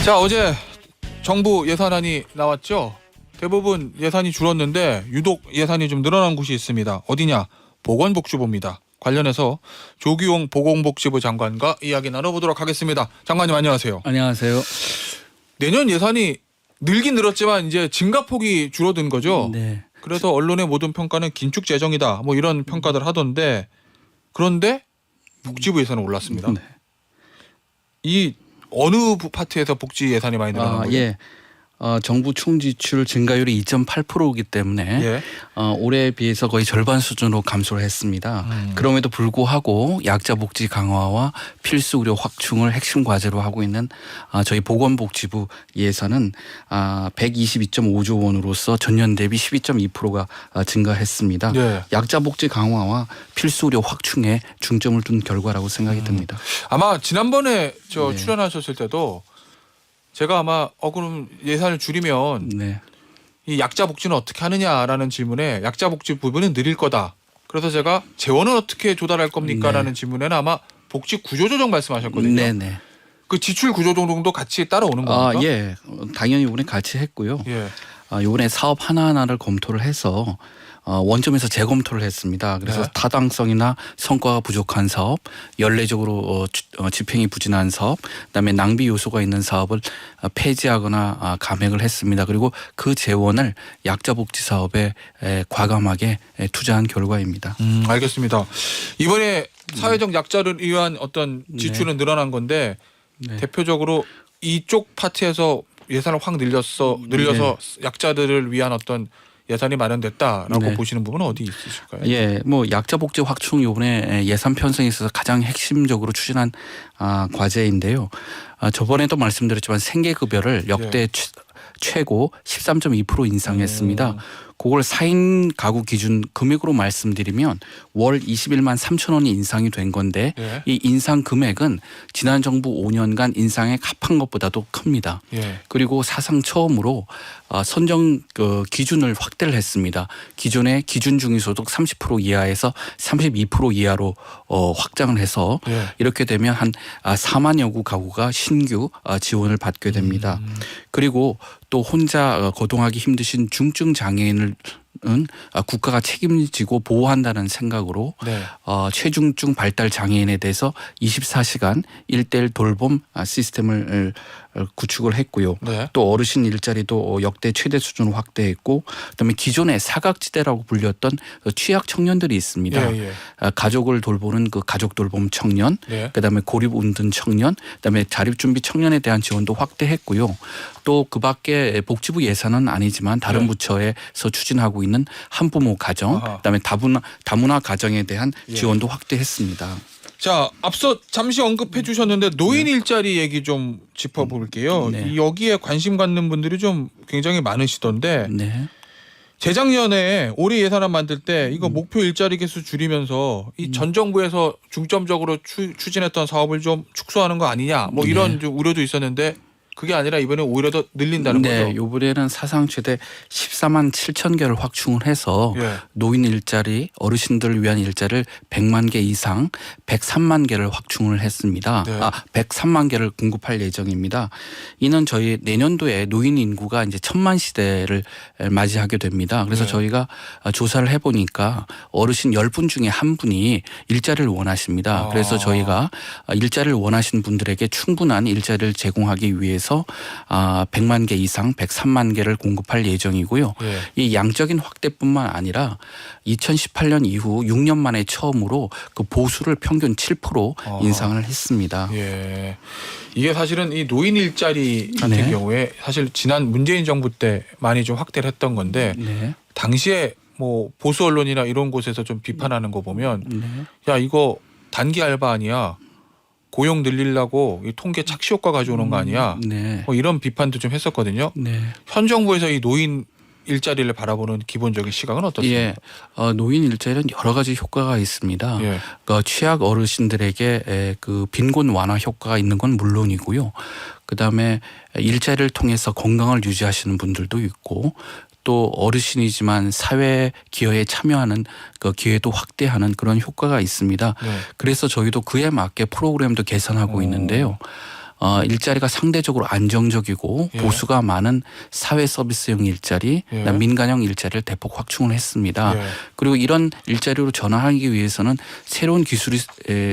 자, 어제 정부 예산안이 나왔죠. 대부분 예산이 줄었는데 유독 예산이 좀 늘어난 곳이 있습니다. 어디냐? 보건복지부입니다. 관련해서 조규용 보건복지부 장관과 이야기 나눠보도록 하겠습니다. 장관님 안녕하세요. 안녕하세요. 내년 예산이 늘긴 늘었지만 이제 증가폭이 줄어든 거죠. 네. 그래서 언론의 모든 평가는 긴축 재정이다. 뭐 이런 평가들 하던데 그런데 복지부 예산은 올랐습니다. 네. 이 어느 파트에서 복지 예산이 많이 늘어난 거죠? 예. 정부 총 지출 증가율이 2.8%이기 때문에 예. 올해에 비해서 거의 절반 수준으로 감소를 했습니다. 그럼에도 불구하고 약자 복지 강화와 필수 의료 확충을 핵심 과제로 하고 있는 저희 보건복지부 예산은 122.5조 원으로서 전년 대비 12.2%가 증가했습니다. 예. 약자 복지 강화와 필수 의료 확충에 중점을 둔 결과라고 생각이 듭니다. 아마 지난번에 네. 출연하셨을 때도 제가 아마 그럼 예산을 줄이면 네. 이 약자 복지는 어떻게 하느냐라는 질문에 약자 복지 부분은 늘릴 거다. 그래서 제가 재원은 어떻게 조달할 겁니까라는 질문에는 아마 복지 구조조정 말씀하셨거든요. 네네. 그 지출 구조조정도 같이 따라오는 겁니까? 예. 당연히 이번에 같이 했고요. 예. 이번에 사업 하나하나를 검토를 해서 원점에서 재검토를 했습니다. 그래서 네. 타당성이나 성과가 부족한 사업, 연례적으로 집행이 부진한 사업, 그다음에 낭비 요소가 있는 사업을 폐지하거나 감액을 했습니다. 그리고 그 재원을 약자 복지 사업에 과감하게 투자한 결과입니다. 알겠습니다. 이번에 사회적 약자를 위한 어떤 지출은 늘어난 건데 네. 대표적으로 이쪽 파트에서 예산을 확 늘려서 약자들을 위한 어떤 예산이 마련됐다라고 네. 보시는 부분은 어디 있으실까요? 예, 뭐 약자 복지 확충 이번에 예산 편성에 있어서 가장 핵심적으로 추진한 과제인데요. 저번에도 말씀드렸지만 생계급여를 역대 최고 13.2% 인상했습니다. 그걸 4인 가구 기준 금액으로 말씀드리면 월 21만 3천 원이 인상이 된 건데 예. 이 인상 금액은 지난 정부 5년간 인상에 합한 것보다도 큽니다. 예. 그리고 사상 처음으로 선정 기준을 확대를 했습니다. 기존의 기준 중위소득 30% 이하에서 32% 이하로 확장을 해서 예. 이렇게 되면 한 4만여 구 가구가 신규 지원을 받게 됩니다. 그리고 또 혼자 거동하기 힘드신 중증 장애인을 국가가 책임지고 보호한다는 생각으로 네. 최중증 발달 장애인에 대해서 24시간 1:1 돌봄 시스템을 구축을 했고요. 네. 또 어르신 일자리도 역대 최대 수준으로 확대했고 그다음에 기존의 사각지대라고 불렸던 취약 청년들이 있습니다. 예, 예. 가족을 돌보는 그 가족 돌봄 청년, 네. 그다음에 고립 운둔 청년, 그다음에 자립 준비 청년에 대한 지원도 확대했고요. 또 그밖에 복지부 예산은 아니지만 다른 네. 부처에서 추진하고 있는 한부모 가정, 아하. 그다음에 다문화 가정에 대한 예. 지원도 확대했습니다. 자, 앞서 잠시 언급해 주셨는데 노인 일자리 얘기 좀 짚어볼게요. 네. 여기에 관심 갖는 분들이 좀 굉장히 많으시던데 네. 재작년에 올해 예산안 만들 때 이거 목표 일자리 개수 줄이면서 이 전 정부에서 중점적으로 추진했던 사업을 좀 축소하는 거 아니냐 뭐 이런 좀 우려도 있었는데 그게 아니라 이번에 오히려 더 늘린다는 네, 거죠. 이번에는 사상 최대 14만 7천 개를 확충을 해서 예. 노인 일자리, 어르신들을 위한 일자리를 100만 개 이상 103만 개를 확충을 했습니다. 네. 103만 개를 공급할 예정입니다. 이는 저희 내년도에 노인 인구가 이제 1000만 시대를 맞이하게 됩니다. 그래서 네. 저희가 조사를 해보니까 어르신 10분 중에 한 분이 일자리를 원하십니다. 그래서 저희가 일자리를 원하시는 분들에게 충분한 일자리를 제공하기 위해서 100만 개 이상 103만 개를 공급할 예정이고요. 예. 이 양적인 확대뿐만 아니라 2018년 이후 6년 만에 처음으로 그 보수를 평균 7% 인상을 했습니다. 예. 이게 사실은 이 노인 일자리 같은 네. 경우에 사실 지난 문재인 정부 때 많이 좀 확대를 했던 건데 네. 당시에 뭐 보수 언론이나 이런 곳에서 좀 비판하는 거 보면 네. 야 이거 단기 알바 아니야. 고용 늘리려고 이 통계 착시 효과 가져오는 거 아니야. 네. 뭐 이런 비판도 좀 했었거든요. 네. 현 정부에서 이 노인 일자리를 바라보는 기본적인 시각은 어떻습니까? 예, 노인 일자리는 여러 가지 효과가 있습니다. 예. 취약 어르신들에게 그 빈곤 완화 효과가 있는 건 물론이고요. 그다음에 일자리를 통해서 건강을 유지하시는 분들도 있고 또 어르신이지만 사회 기여에 참여하는 그 기회도 확대하는 그런 효과가 있습니다. 네. 그래서 저희도 그에 맞게 프로그램도 개선하고 있는데요. 일자리가 상대적으로 안정적이고 예. 보수가 많은 사회 서비스형 일자리, 예. 민간형 일자리를 대폭 확충을 했습니다. 예. 그리고 이런 일자리로 전환하기 위해서는 새로운 기술이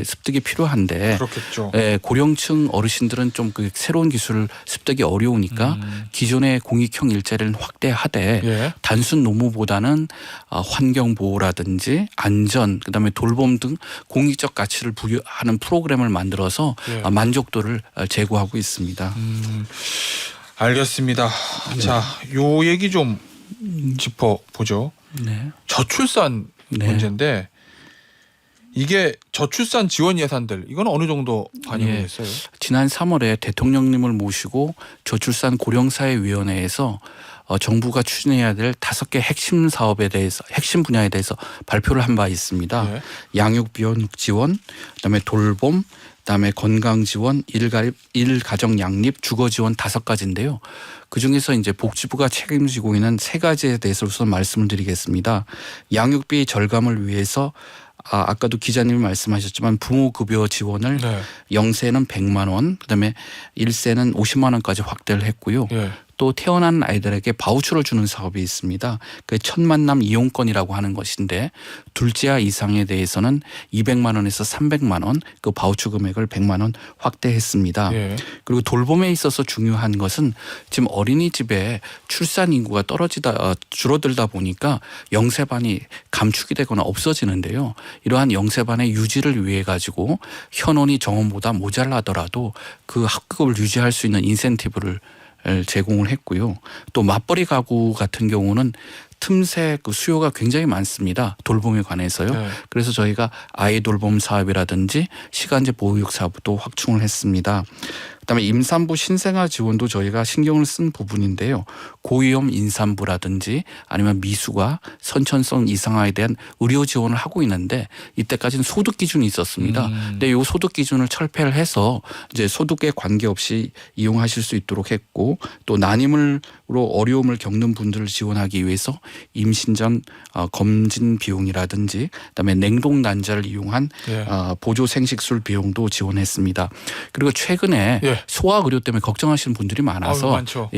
습득이 필요한데 그렇겠죠. 고령층 어르신들은 좀 그 새로운 기술을 습득이 어려우니까 기존의 공익형 일자리를 확대하되 예. 단순 노무보다는 환경 보호라든지 안전, 그다음에 돌봄 등 공익적 가치를 부여하는 프로그램을 만들어서 예. 만족도를 제고하고 있습니다. 알겠습니다. 자, 요 얘기 좀 짚어보죠. 네. 저출산 네. 문제인데 이게 저출산 지원 예산들 이건 어느 정도 반영이 예. 됐어요? 지난 3월에 대통령님을 모시고 저출산 고령사회위원회에서 정부가 추진해야 될 5개 핵심 사업에 대해서 핵심 분야에 대해서 발표를 한 바 있습니다. 예. 양육 비혼 지원, 그다음에 돌봄, 그다음에 건강 지원, 일가정 양립, 주거 지원 5가지인데요. 그 중에서 이제 복지부가 책임지고 있는 3가지에 대해서 우선 말씀을 드리겠습니다. 양육비 절감을 위해서 아까도 기자님이 말씀하셨지만 부모 급여 지원을 네. 0세는 100만 원, 그다음에 1세는 50만 원까지 확대를 했고요. 예. 또 태어난 아이들에게 바우처를 주는 사업이 있습니다. 그 첫 만남 이용권이라고 하는 것인데 둘째 이상에 대해서는 200만 원에서 300만 원 그 바우처 금액을 100만 원 확대했습니다. 예. 그리고 돌봄에 있어서 중요한 것은 지금 어린이집에 출산 인구가 줄어들다 보니까 영세반이 감축이 되거나 없어지는데요. 이러한 영세반의 유지를 위해 가지고 현원이 정원보다 모자라더라도 그 학급을 유지할 수 있는 인센티브를 제공을 했고요. 또 맞벌이 가구 같은 경우는 틈새 그 수요가 굉장히 많습니다. 돌봄에 관해서요. 네. 그래서 저희가 아이 돌봄 사업이라든지 시간제 보호육 사업도 확충을 했습니다. 그다음에 임산부 신생아 지원도 저희가 신경을 쓴 부분인데요. 고위험 임산부라든지 아니면 미숙아, 선천성 이상아에 대한 의료 지원을 하고 있는데 이때까지는 소득 기준이 있었습니다. 근데 이 소득 기준을 철폐를 해서 이제 소득에 관계없이 이용하실 수 있도록 했고 또 난임으로 어려움을 겪는 분들을 지원하기 위해서 임신 전 검진 비용이라든지 그다음에 냉동 난자를 이용한 예. 보조 생식술 비용도 지원했습니다. 그리고 최근에 예. 소아 의료 때문에 걱정하시는 분들이 많아서 많죠.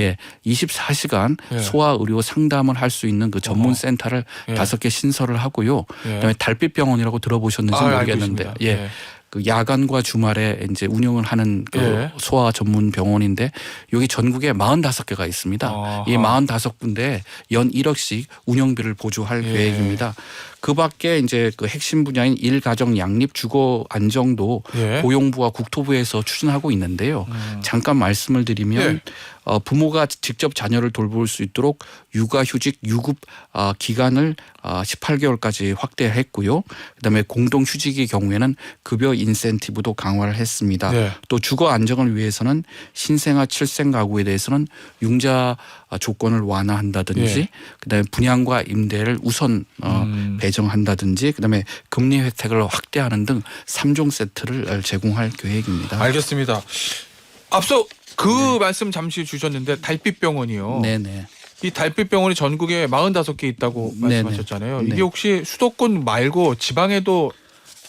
24시간 예. 소아 의료 상담을 할 수 있는 그 전문 센터를 예. 5개 신설을 하고요. 예. 그다음에 달빛병원이라고 들어보셨는지 알고 모르겠는데 있습니다. 예. 그 야간과 주말에 이제 운영을 하는 그 예. 소아 전문 병원인데 여기 전국에 45개가 있습니다. 아하. 이 45군데 연 1억씩 운영비를 보조할 예. 계획입니다. 그 밖에 이제 그 핵심 분야인 일가정 양립 주거 안정도 예. 고용부와 국토부에서 추진하고 있는데요. 잠깐 말씀을 드리면 예. 부모가 직접 자녀를 돌볼 수 있도록 육아휴직 유급 기간을 18개월까지 확대했고요. 그다음에 공동휴직의 경우에는 급여 인센티브도 강화를 했습니다. 네. 또 주거 안정을 위해서는 신생아 7생 가구에 대해서는 융자 조건을 완화한다든지 예. 그다음에 분양과 임대를 우선 배정한다든지 그다음에 금리 혜택을 확대하는 등 3종 세트를 제공할 계획입니다. 알겠습니다. 앞서 그 말씀 잠시 주셨는데 달빛병원이요. 네네. 이 달빛병원이 전국에 45개 있다고 네네. 말씀하셨잖아요. 네. 이게 혹시 수도권 말고 지방에도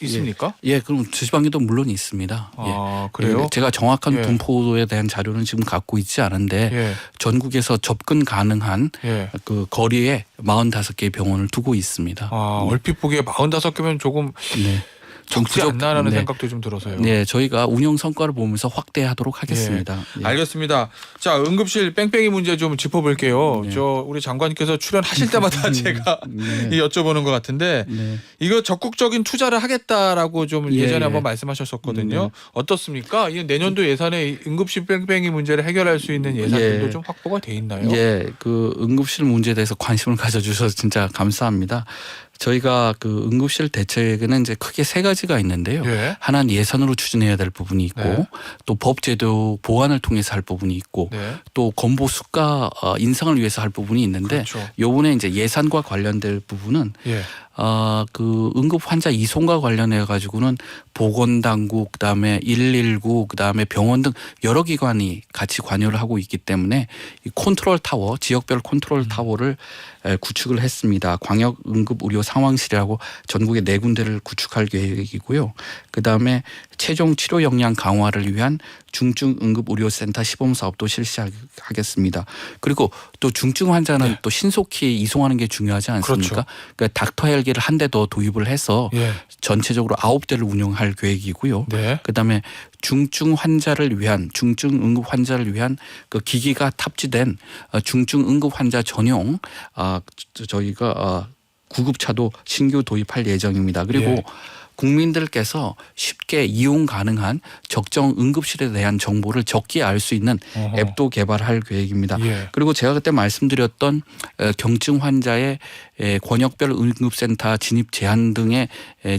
있습니까? 예, 그럼 지방에도 물론 있습니다. 아, 그래요? 예, 제가 정확한 예. 분포에 대한 자료는 지금 갖고 있지 않은데 예. 전국에서 접근 가능한 예. 그 거리에 45개의 병원을 두고 있습니다. 아, 얼핏 보기에 45개면 조금 네. 좀 적지 않나라는 네. 생각도 좀 들어서요. 네, 저희가 운영 성과를 보면서 확대하도록 하겠습니다. 예. 알겠습니다. 자, 응급실 뺑뺑이 문제 좀 짚어볼게요. 네. 저 우리 장관님께서 출연하실 때마다 제가 네. 여쭤보는 것 같은데 네. 이거 적극적인 투자를 하겠다라고 좀 예, 예전에 예. 한번 말씀하셨었거든요. 네. 어떻습니까? 이 내년도 예산에 응급실 뺑뺑이 문제를 해결할 수 있는 예산들도 예. 좀 확보가 돼 있나요? 예, 그 응급실 문제에 대해서 관심을 가져주셔서 진짜 감사합니다. 저희가 그 응급실 대책에는 이제 크게 3가지가 있는데요. 예. 하나는 예산으로 추진해야 될 부분이 있고 네. 또 법제도 보완을 통해서 할 부분이 있고 네. 또 건보 수가 인상을 위해서 할 부분이 있는데 그렇죠. 요번에 이제 예산과 관련될 부분은 예. 그 응급 환자 이송과 관련해 가지고는 보건당국 그다음에 119 그다음에 병원 등 여러 기관이 같이 관여를 하고 있기 때문에 이 컨트롤 타워 지역별 컨트롤 타워를 구축을 했습니다. 광역 응급 의료 상황실이라고 전국에 4군데를 구축할 계획이고요. 그다음에 최종 치료 역량 강화를 위한 중증 응급 의료센터 시범 사업도 실시하겠습니다. 그리고 또 중증 환자는 네. 또 신속히 이송하는 게 중요하지 않습니까? 그렇죠. 그러니까 닥터 헬기를 한 대 더 도입을 해서 예. 전체적으로 9대를 운영할 계획이고요. 네. 그다음에 중증 환자를 위한 중증 응급 환자를 위한 그 기기가 탑재된 중증 응급 환자 전용 저희가 구급차도 신규 도입할 예정입니다. 그리고 예. 국민들께서 쉽게 이용 가능한 적정 응급실에 대한 정보를 적게 알 수 있는 어허. 앱도 개발할 계획입니다. 예. 그리고 제가 그때 말씀드렸던 경증 환자의 권역별 응급센터 진입 제한 등의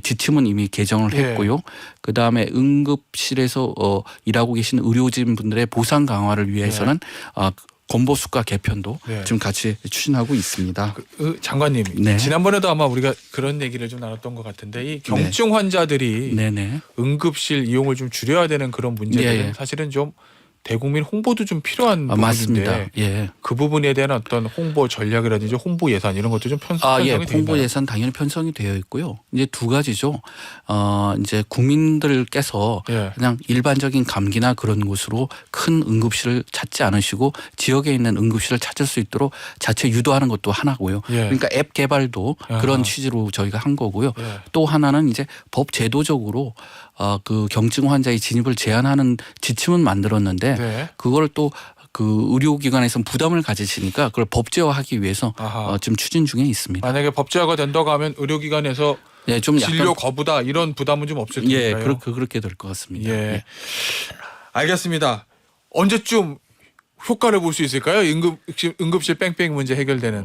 지침은 이미 개정을 예. 했고요. 그다음에 응급실에서 일하고 계신 의료진 분들의 보상 강화를 위해서는 건보수가 개편도 네. 지금 같이 추진하고 있습니다. 장관님, 네. 지난번에도 아마 우리가 그런 얘기를 좀 나눴던 것 같은데 이 경증 환자들이 네네. 응급실 이용을 좀 줄여야 되는 그런 문제들은 예, 예. 사실은 좀 대국민 홍보도 좀 필요한 부분인데 맞습니다. 예. 그 부분에 대한 어떤 홍보 전략이라든지 홍보 예산 이런 것도 좀 편성이 예. 되어 홍보 있나요? 예산 당연히 편성이 되어 있고요. 이제 두 가지죠. 이제 국민들께서 예. 그냥 일반적인 감기나 그런 곳으로 큰 응급실을 찾지 않으시고 지역에 있는 응급실을 찾을 수 있도록 자체 유도하는 것도 하나고요. 예. 그러니까 앱 개발도 아하. 그런 취지로 저희가 한 거고요. 예. 또 하나는 이제 법 제도적으로 그 경증 환자의 진입을 제한하는 지침은 만들었는데 네. 그걸 또 그 의료기관에서 부담을 가지시니까 그걸 법제화하기 위해서 아하. 지금 추진 중에 있습니다. 만약에 법제화가 된다고 하면 의료기관에서 예, 좀 약간 진료 거부다 이런 부담은 좀 없을 예, 텐가요? 그렇게 될 것 같습니다. 예. 예. 알겠습니다. 언제쯤 효과를 볼 수 있을까요? 응급실 뺑뺑 문제 해결되는.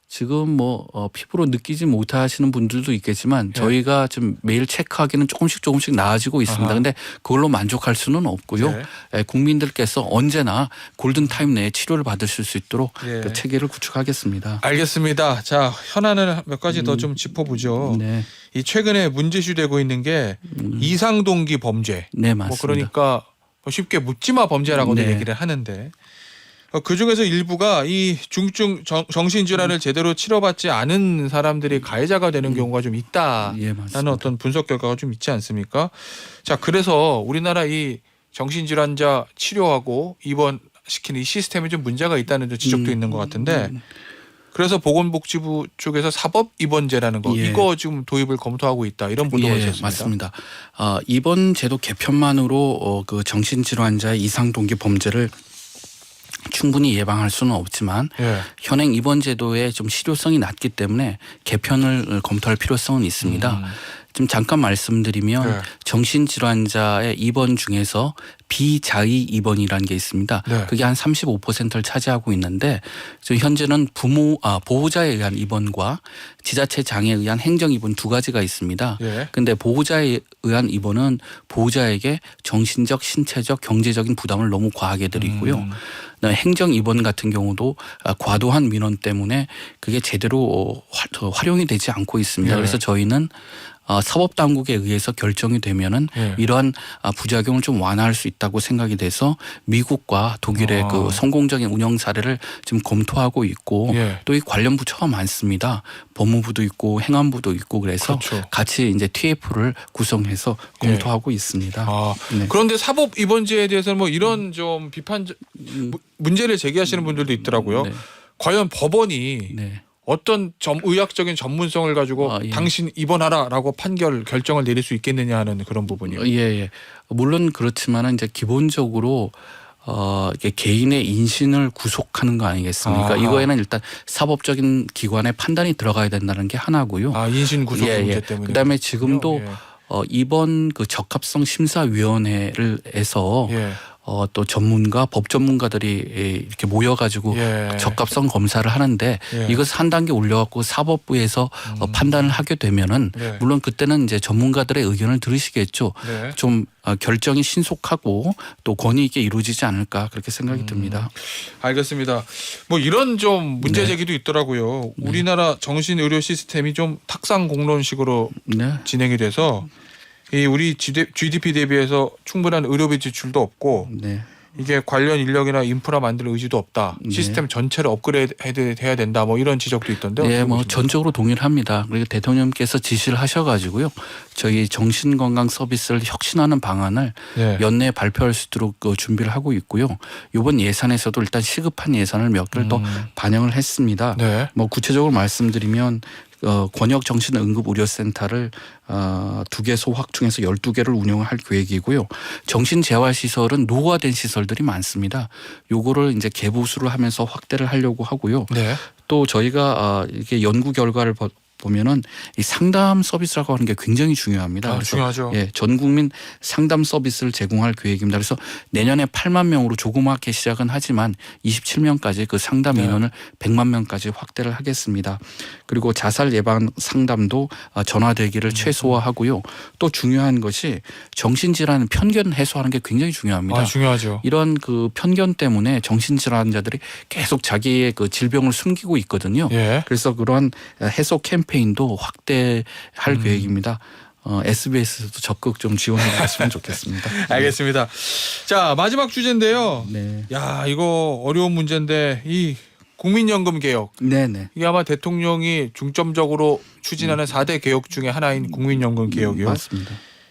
지금 뭐 피부로 느끼지 못하시는 분들도 있겠지만 예. 저희가 좀 매일 체크하기는 조금씩 나아지고 있습니다. 아하. 근데 그걸로 만족할 수는 없고요. 네. 예, 국민들께서 언제나 골든 타임 내에 치료를 받으실 수 있도록 예. 그 체계를 구축하겠습니다. 알겠습니다. 자, 현안을 몇 가지 더 좀 짚어보죠. 네, 이 최근에 문제시되고 있는 게 이상동기 범죄. 네 뭐 맞습니다. 그러니까 뭐 쉽게 묻지마 범죄라고도 네. 얘기를 하는데 그 중에서 일부가 이 중증 정신질환을 제대로 치료받지 않은 사람들이 가해자가 되는 경우가 좀 있다라는 예, 맞습니다. 어떤 분석 결과가 좀 있지 않습니까? 자, 그래서 우리나라 이 정신질환자 치료하고 입원시키는 이 시스템에 좀 문제가 있다는 좀 지적도 있는 것 같은데 그래서 보건복지부 쪽에서 사법 입원제라는 거 예. 이거 지금 도입을 검토하고 있다 이런 보도가 있었습니다. 맞습니다. 이번 제도 개편만으로 그 정신질환자의 이상 동기 범죄를 충분히 예방할 수는 없지만 예. 현행 입원 제도의 좀 실효성이 낮기 때문에 개편을 검토할 필요성은 있습니다. 지금 잠깐 말씀드리면 네. 정신질환자의 입원 중에서 비자의 입원이라는 게 있습니다. 네. 그게 한 35%를 차지하고 있는데 지금 현재는 보호자에 의한 입원과 지자체 장애에 의한 행정 입원 두 가지가 있습니다. 예. 근데 보호자에 의한 입원은 보호자에게 정신적, 신체적, 경제적인 부담을 너무 과하게 드리고요. 그다음에 행정 입원 같은 경우도 과도한 민원 때문에 그게 제대로 활용이 되지 않고 있습니다. 예. 그래서 저희는 사법 당국에 의해서 결정이 되면은 예. 이러한 부작용을 좀 완화할 수 있다고 생각이 돼서 미국과 독일의 그 성공적인 운영 사례를 지금 검토하고 있고 예. 또 이 관련 부처가 많습니다. 법무부도 있고 행안부도 있고 그래서 그렇죠. 같이 이제 TF를 구성해서 검토하고 있습니다. 네. 그런데 사법 입원제에 대해서는 뭐 이런 좀 비판 문제를 제기하시는 분들도 있더라고요. 네. 과연 법원이 네. 어떤 의학적인 전문성을 가지고 예. 당신 입원하라라고 결정을 내릴 수 있겠느냐 하는 그런 부분이요. 예. 물론 그렇지만은 이제 기본적으로 이게 개인의 인신을 구속하는 거 아니겠습니까? 아하. 이거에는 일단 사법적인 기관의 판단이 들어가야 된다는 게 하나고요. 인신 구속 예, 문제 예. 때문에. 그다음에 지금도 예. 이번 그 적합성 심사위원회를 해서 예. 또 법 전문가들이 이렇게 모여가지고 예. 적합성 검사를 하는데 예. 이것을 한 단계 올려갖고 사법부에서 판단을 하게 되면은 네. 물론 그때는 이제 전문가들의 의견을 들으시겠죠. 네. 좀 결정이 신속하고 또 권위 있게 이루어지지 않을까 그렇게 생각이 듭니다. 알겠습니다. 뭐 이런 좀 문제 네. 제기도 있더라고요. 우리나라 정신 의료 시스템이 좀 탁상 공론식으로 네. 진행이 돼서 이 우리 GDP 대비해서 충분한 의료비 지출도 없고 네. 이게 관련 인력이나 인프라 만들 의지도 없다. 네. 시스템 전체를 업그레이드 해야 된다. 뭐 이런 지적도 있던데. 네, 뭐 어떻게 보십니까? 전적으로 동의를 합니다. 그리고 대통령께서 지시를 하셔가지고요, 저희 정신건강 서비스를 혁신하는 방안을 네. 연내에 발표할 수 있도록 준비를 하고 있고요. 이번 예산에서도 일단 시급한 예산을 몇 개를 더 반영을 했습니다. 네. 뭐 구체적으로 말씀드리면 권역 정신 응급 의료센터를 2개소 확충해서 12개를 운영할 계획이고요. 정신 재활 시설은 노후화된 시설들이 많습니다. 요거를 이제 개보수를 하면서 확대를 하려고 하고요. 네. 또 저희가 이게 연구 결과를 보면은 이 상담 서비스라고 하는 게 굉장히 중요합니다. 아, 그래서 중요하죠. 예, 전 국민 상담 서비스를 제공할 계획입니다. 그래서 내년에 8만 명으로 조그맣게 시작은 하지만 27년까지 그 상담 네. 인원을 100만 명까지 확대를 하겠습니다. 그리고 자살 예방 상담도 전화 대기를 최소화하고요. 또 중요한 것이 정신질환 편견 해소하는 게 굉장히 중요합니다. 아, 중요하죠. 이런 그 편견 때문에 정신질환자들이 계속 자기의 그 질병을 숨기고 있거든요. 예. 그래서 그러한 해소 캠페인도 확대할 계획입니다. SBS도 적극 좀 지원해 주셨으면 좋겠습니다. 알겠습니다. 자, 마지막 주제인데요. 네, 야, 이거 어려운 문제인데 이 국민연금 개혁. 네, 네. 이게 아마 대통령이 중점적으로 추진하는 4대 개혁 중에 하나인 국민연금 개혁이요. 맞습니다.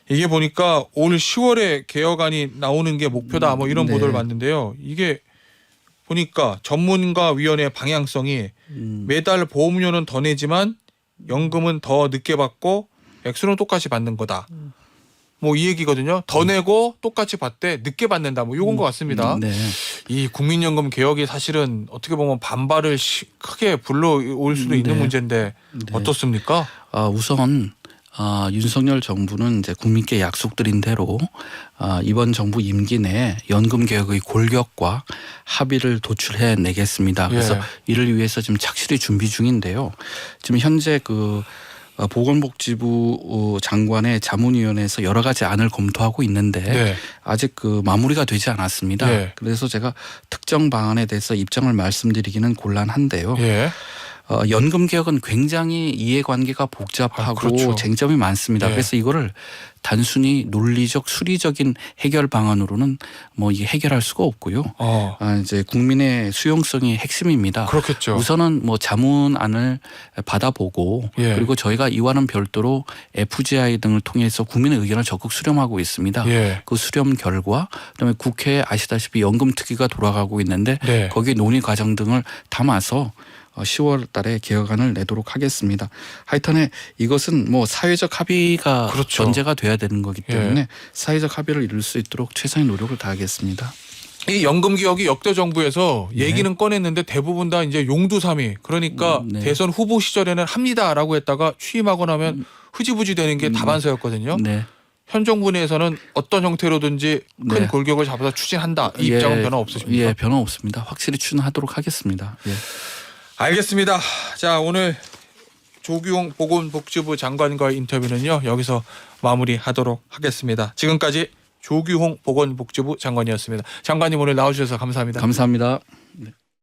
이게 보니까 올 10월에 개혁안이 나오는 게 목표다. 뭐 이런 네. 보도를 봤는데요. 이게 보니까 전문가위원회 방향성이 매달 보험료는 더 내지만 연금은 더 늦게 받고 액수는 똑같이 받는 거다. 뭐 이 얘기거든요. 더 내고 똑같이 받되 늦게 받는다. 뭐 요건 것 같습니다. 네. 이 국민연금 개혁이 사실은 어떻게 보면 반발을 크게 불러올 수도 있는 네. 문제인데 네. 어떻습니까? 우선 윤석열 정부는 이제 국민께 약속드린 대로 이번 정부 임기 내에 연금 개혁의 골격과 합의를 도출해 내겠습니다. 그래서 예. 이를 위해서 지금 착실히 준비 중인데요. 지금 현재 그 보건복지부 장관의 자문위원회에서 여러 가지 안을 검토하고 있는데 네. 아직 그 마무리가 되지 않았습니다. 예. 그래서 제가 특정 방안에 대해서 입장을 말씀드리기는 곤란한데요. 예. 연금 개혁은 굉장히 이해관계가 복잡하고 그렇죠. 쟁점이 많습니다. 예. 그래서 이거를 단순히 논리적 수리적인 해결 방안으로는 뭐 이게 해결할 수가 없고요. 이제 국민의 수용성이 핵심입니다. 그렇겠죠. 우선은 뭐 자문안을 받아보고 예. 그리고 저희가 이와는 별도로 FGI 등을 통해서 국민의 의견을 적극 수렴하고 있습니다. 예. 그 수렴 결과 그다음에 국회에 아시다시피 연금특위가 돌아가고 있는데 네. 거기에 논의 과정 등을 담아서 10월 달에 개혁안을 내도록 하겠습니다. 하여튼에 이것은 뭐 사회적 합의가 그렇죠. 전제가 돼야 되는 거기 때문에 사회적 합의를 이룰 수 있도록 최선의 노력을 다하겠습니다. 이 연금 개혁이 역대 정부에서 네. 얘기는 꺼냈는데 대부분 다 이제 용두삼이 그러니까 네. 대선 후보 시절에는 합니다라고 했다가 취임하고 나면 흐지부지 되는 게 다반사였거든요. 네. 현 정부 내에서는 어떤 형태로든지 큰 네. 골격을 잡아서 추진한다. 이 입장은 변화 없으십니까? 예, 변화 없습니다. 확실히 추진하도록 하겠습니다. 예. 알겠습니다. 자, 오늘 조규용 보건복지부 장관과의 인터뷰는요. 여기서 마무리하도록 하겠습니다. 지금까지 조규홍 보건복지부 장관이었습니다. 장관님 오늘 나와주셔서 감사합니다. 감사합니다. 네.